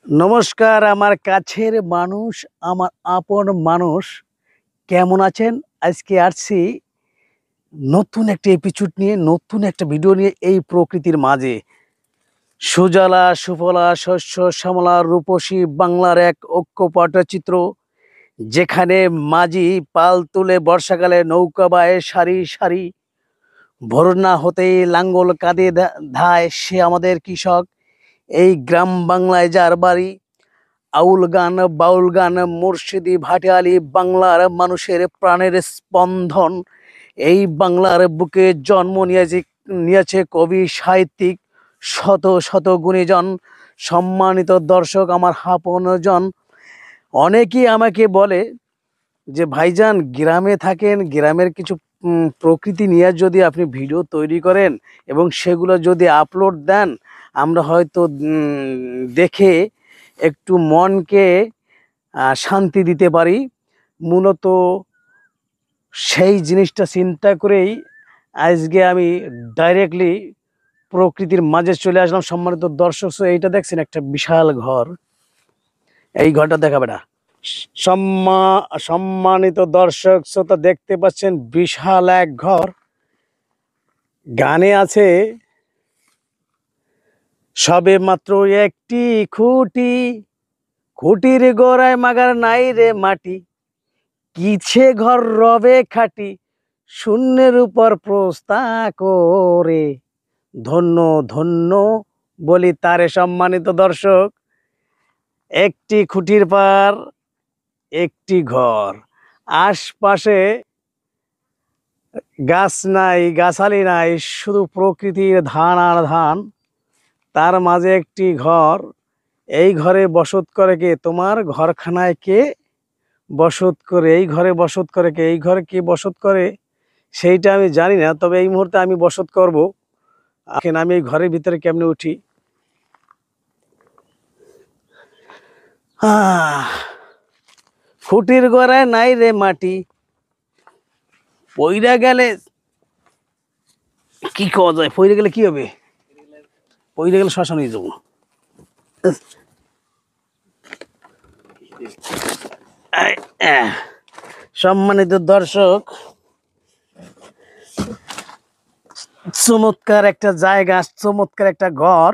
নমস্কার আমার কাছের মানুষ, আমার আপন মানুষ কেমন আছেন? আজকে আসছি নতুন একটা এপিসোড নিয়ে, নতুন একটা ভিডিও নিয়ে এই প্রকৃতির মাঝে। সুজলা সুফলা শস্য শ্যামলা রূপসী বাংলার এক ঐক্য পটচিত্র, যেখানে মাঝি পাল তুলে বর্ষাকালে নৌকা বায়ে সারি সারি, ভোর না হতেই লাঙ্গল কাঁধে ধায় সে আমাদের কৃষক। এই গ্রাম বাংলায় যার বাড়ি, আউল গান বাউল গান মুর্শিদি ভাটিয়ালি বাংলার মানুষের প্রাণের স্পন্দন। এই বাংলার বুকে জন্ম নিয়েছে কবি সাহিত্যিক শত শত গুণীজন। সম্মানিত দর্শক, আমার আপনজন, অনেকেই আমাকে বলে যে ভাইজান গ্রামে থাকেন, গ্রামের কিছু প্রকৃতি নিয়ে যদি আপনি ভিডিও তৈরি করেন এবং সেগুলো যদি আপলোড দেন, আমরা হয়তো দেখে একটু মনকে শান্তি দিতে পারি। মূলত সেই জিনিসটা চিন্তা করেই আজকে আমি ডাইরেক্টলি প্রকৃতির মাঝে চলে আসলাম। সম্মানিত দর্শক, এইটা দেখছেন একটা বিশাল ঘর, এই ঘরটা দেখাবে না। সম্মানিত দর্শক শ্রোতা, দেখতে পাচ্ছেন বিশাল এক ঘর। গানে আছে সবে মাত্র একটি খুঁটি, খুঁটির গোড়ায় মাগার নাই রে মাটি, কিছে ঘর রবে খাটি, শূন্যের উপর প্রস্তা করে, ধন্য ধন্য বলি তারে। সম্মানিত দর্শক, একটি খুঁটির পার একটি ঘর, আশপাশে গাছ নাই, গাছালি নাই, শুধু প্রকৃতির ধান আর ধান, তার মাঝে একটি ঘর। এই ঘরে বসত করে কে? তোমার ঘরখানায় কে বসত করে? এই ঘরে বসত করে কে? এই ঘরে কে বসত করে সেইটা আমি জানি না, তবে এই মুহূর্তে আমি বসত করব। এখন আমি এই ঘরের ভিতরে কেমনে উঠি? খুঁটির গোড়ায় নাই রে মাটি, পইরা গেলে কি কওয়া যায়? পইরা গেলে কি হবে? পইরা গেলে শ্মশানে যাবো। সম্মানিত দর্শক, চমৎকার একটা জায়গা, চমৎকার একটা ঘর।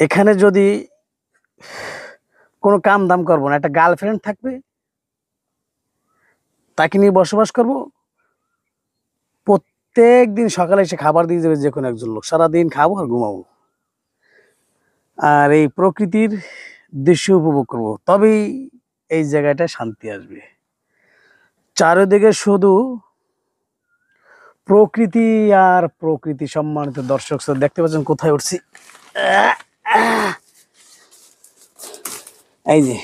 এখানে যদি কোনো কাম দাম করবো না, একটা গার্লফ্রেন্ড থাকবে, তাকে নিয়ে বসবাস করব। প্রত্যেক দিন সকালে এসে খাবার দিয়ে যাবে যে কোনো একজন লোক, সারাদিন খাবো আর ঘুমাবো, আর এই প্রকৃতির দৃশ্য উপভোগ করব। তবেই এই জায়গাটায় শান্তি আসবে। চারিদিকে শুধু প্রকৃতি আর প্রকৃতি। সম্মানিত দর্শক দেখতে পাচ্ছেন কোথায় উঠছি, এই যে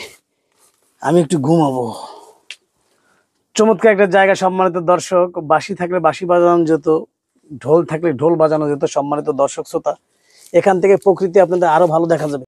আমি একটু ঘুমাবো। চমৎকার একটা জায়গা। সম্মানিত দর্শক, বাঁশি থাকলে বাঁশি বাজানো যেত, ঢোল থাকলে ঢোল বাজানো যেত। সম্মানিত দর্শক শ্রোতা, এখান থেকে প্রকৃতি আপনাদের আরো ভালো দেখা যাবে।